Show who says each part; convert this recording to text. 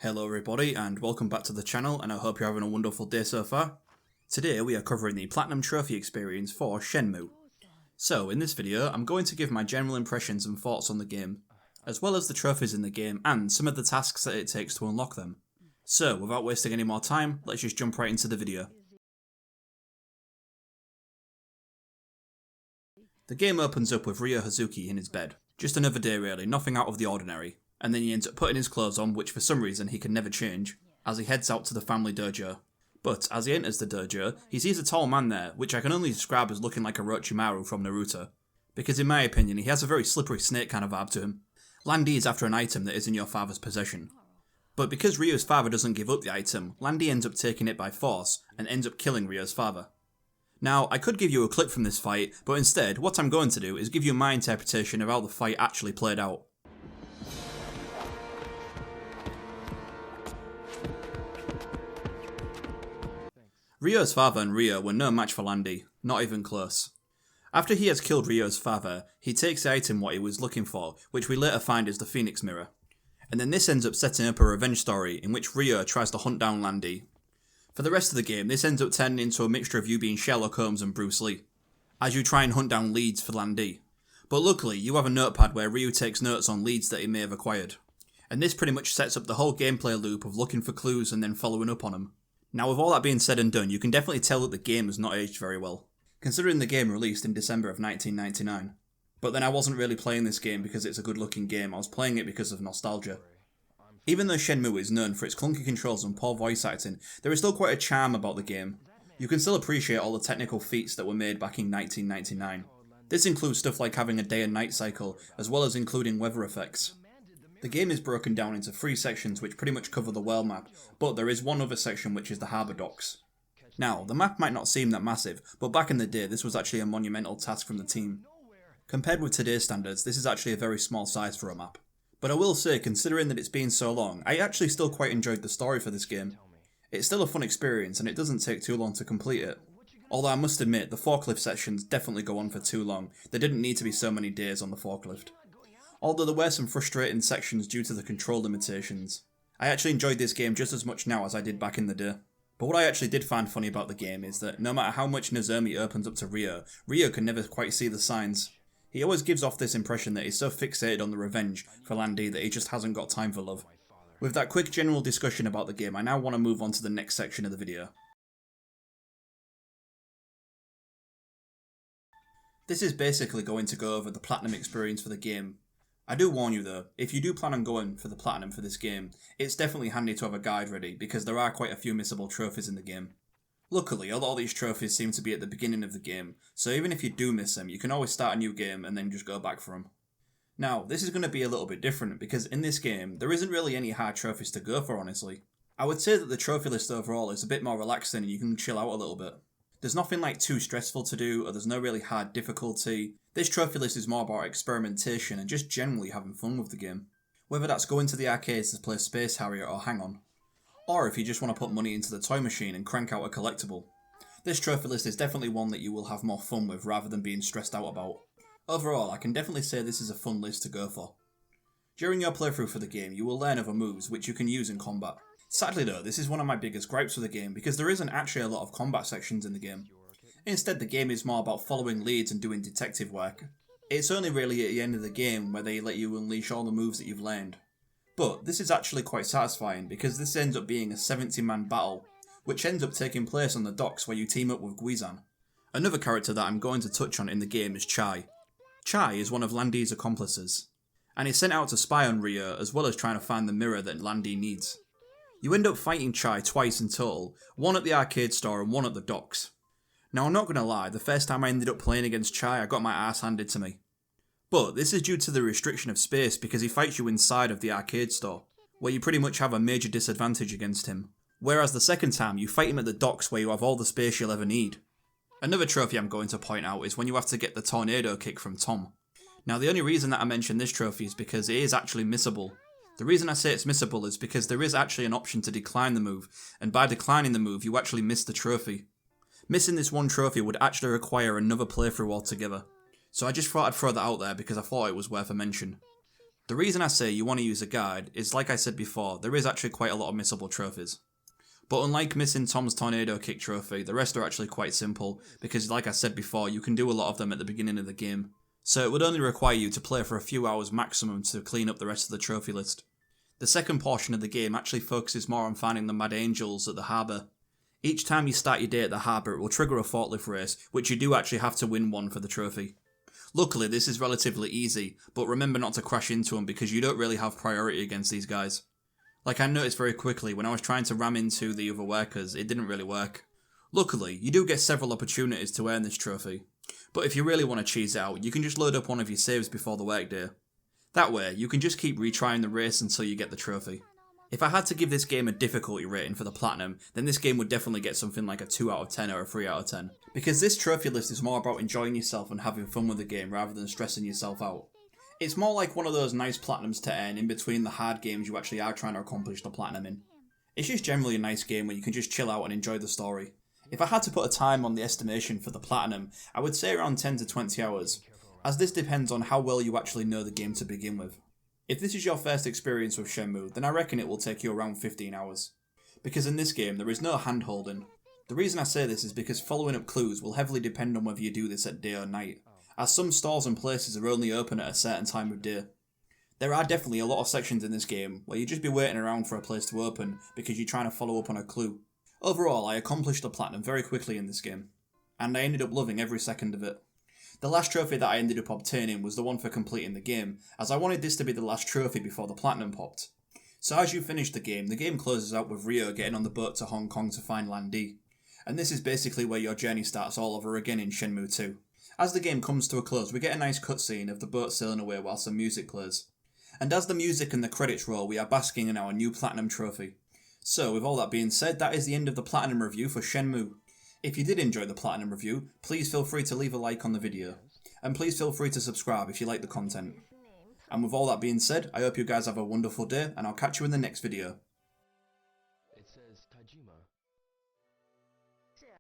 Speaker 1: Hello everybody and welcome back to the channel, and I hope you're having a wonderful day so far. Today we are covering the Platinum Trophy experience for Shenmue. So in this video I'm going to give my general impressions and thoughts on the game, as well as the trophies in the game and some of the tasks that it takes to unlock them. So without wasting any more time, let's just jump right into the video. The game opens up with Ryo Hazuki in his bed. Just another day really, nothing out of the ordinary. And then he ends up putting his clothes on, which for some reason he can never change, as he heads out to the family dojo. But as he enters the dojo, he sees a tall man there, which I can only describe as looking like Orochimaru from Naruto. Because in my opinion, he has a very slippery snake kind of vibe to him. Landy is after an item that is in your father's possession. But because Ryo's father doesn't give up the item, Landy ends up taking it by force, and ends up killing Ryo's father. Now, I could give you a clip from this fight, but instead, what I'm going to do is give you my interpretation of how the fight actually played out. Ryo's father and Ryo were no match for Landy, not even close. After he has killed Ryo's father, he takes the item what he was looking for, which we later find is the Phoenix Mirror. And then this ends up setting up a revenge story in which Ryo tries to hunt down Landy. For the rest of the game, this ends up turning into a mixture of you being Sherlock Holmes and Bruce Lee, as you try and hunt down leads for Landy. But luckily, you have a notepad where Ryo takes notes on leads that he may have acquired. And this pretty much sets up the whole gameplay loop of looking for clues and then following up on them. Now with all that being said and done, you can definitely tell that the game has not aged very well, considering the game released in December of 1999. But then I wasn't really playing this game because it's a good looking game, I was playing it because of nostalgia. Even though Shenmue is known for its clunky controls and poor voice acting, there is still quite a charm about the game. You can still appreciate all the technical feats that were made back in 1999. This includes stuff like having a day and night cycle, as well as including weather effects. The game is broken down into 3 sections which pretty much cover the world map, but there is one other section which is the harbour docks. Now, the map might not seem that massive, but back in the day this was actually a monumental task from the team. Compared with today's standards, this is actually a very small size for a map. But I will say, considering that it's been so long, I actually still quite enjoyed the story for this game. It's still a fun experience and it doesn't take too long to complete it. Although I must admit, the forklift sections definitely go on for too long, there didn't need to be so many days on the forklift. Although there were some frustrating sections due to the control limitations. I actually enjoyed this game just as much now as I did back in the day. But what I actually did find funny about the game is that no matter how much Nozomi opens up to Ryo, Ryo can never quite see the signs. He always gives off this impression that he's so fixated on the revenge for Landy that he just hasn't got time for love. With that quick general discussion about the game, I now want to move on to the next section of the video. This is basically going to go over the Platinum experience for the game. I do warn you though, if you do plan on going for the Platinum for this game, it's definitely handy to have a guide ready because there are quite a few missable trophies in the game. Luckily, a lot of these trophies seem to be at the beginning of the game, so even if you do miss them, you can always start a new game and then just go back for them. Now, this is going to be a little bit different because in this game, there isn't really any hard trophies to go for honestly. I would say that the trophy list overall is a bit more relaxing and you can chill out a little bit. There's nothing like too stressful to do, or there's no really hard difficulty. This trophy list is more about experimentation and just generally having fun with the game. Whether that's going to the arcades to play Space Harrier or Hang On. Or if you just want to put money into the toy machine and crank out a collectible. This trophy list is definitely one that you will have more fun with rather than being stressed out about. Overall, I can definitely say this is a fun list to go for. During your playthrough for the game, you will learn other moves which you can use in combat. Sadly though, this is one of my biggest gripes with the game because there isn't actually a lot of combat sections in the game. Instead, the game is more about following leads and doing detective work. It's only really at the end of the game where they let you unleash all the moves that you've learned. But this is actually quite satisfying because this ends up being a 70-man battle, which ends up taking place on the docks where you team up with Guizan. Another character that I'm going to touch on in the game is Chai. Chai is one of Landy's accomplices, and he's sent out to spy on Ryo as well as trying to find the mirror that Landy needs. You end up fighting Chai twice in total, one at the arcade store and one at the docks. Now I'm not going to lie, the first time I ended up playing against Chai I got my ass handed to me. But this is due to the restriction of space because he fights you inside of the arcade store, where you pretty much have a major disadvantage against him. Whereas the second time you fight him at the docks where you have all the space you'll ever need. Another trophy I'm going to point out is when you have to get the tornado kick from Tom. Now the only reason that I mention this trophy is because it is actually missable. The reason I say it's missable is because there is actually an option to decline the move, and by declining the move you actually miss the trophy. Missing this one trophy would actually require another playthrough altogether. So I just thought I'd throw that out there because I thought it was worth a mention. The The reason I say you want to use a guide is, like I said before, there is actually quite a lot of missable trophies. But unlike missing Tom's Tornado Kick trophy, the rest are actually quite simple, because like I said before, you can do a lot of them at the beginning of the game. So it would only require you to play for a few hours maximum to clean up the rest of the trophy list. The second portion of the game actually focuses more on finding the Mad Angels at the harbour. Each time you start your day at the harbour, it will trigger a forklift race, which you do actually have to win one for the trophy. Luckily, this is relatively easy, but remember not to crash into them because you don't really have priority against these guys. Like I noticed very quickly, when I was trying to ram into the other workers, it didn't really work. Luckily, you do get several opportunities to earn this trophy, but if you really want to cheese out, you can just load up one of your saves before the workday. That way, you can just keep retrying the race until you get the trophy. If I had to give this game a difficulty rating for the Platinum, then this game would definitely get something like a 2 out of 10 or a 3 out of 10. Because this trophy list is more about enjoying yourself and having fun with the game rather than stressing yourself out. It's more like one of those nice Platinums to earn in between the hard games you actually are trying to accomplish the Platinum in. It's just generally a nice game where you can just chill out and enjoy the story. If I had to put a time on the estimation for the Platinum, I would say around 10 to 20 hours, as this depends on how well you actually know the game to begin with. If this is your first experience with Shenmue, then I reckon it will take you around 15 hours. Because in this game, there is no hand-holding. The reason I say this is because following up clues will heavily depend on whether you do this at day or night, as some stores and places are only open at a certain time of day. There are definitely a lot of sections in this game where you just be waiting around for a place to open because you're trying to follow up on a clue. Overall, I accomplished the Platinum very quickly in this game, and I ended up loving every second of it. The last trophy that I ended up obtaining was the one for completing the game, as I wanted this to be the last trophy before the Platinum popped. So as you finish the game closes out with Ryo getting on the boat to Hong Kong to find Lan Di. And this is basically where your journey starts all over again in Shenmue 2. As the game comes to a close, we get a nice cutscene of the boat sailing away while some music plays. And as the music and the credits roll, we are basking in our new Platinum trophy. So with all that being said, that is the end of the Platinum review for Shenmue. If you did enjoy the Platinum review, please feel free to leave a like on the video. And please feel free to subscribe if you like the content. And with all that being said, I hope you guys have a wonderful day, and I'll catch you in the next video.